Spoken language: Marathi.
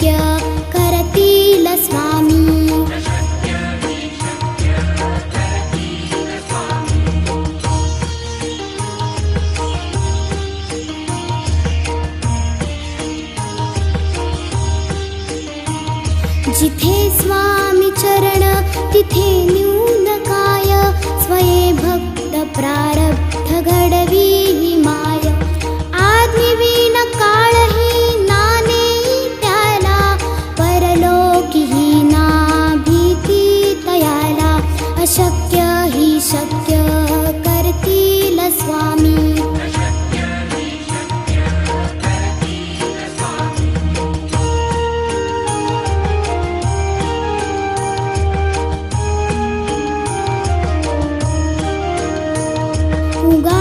शक्य करतील स्वामी. जिथे स्वामी चरण तिथे न्यून काय, स्वये भक्त प्रारब्ध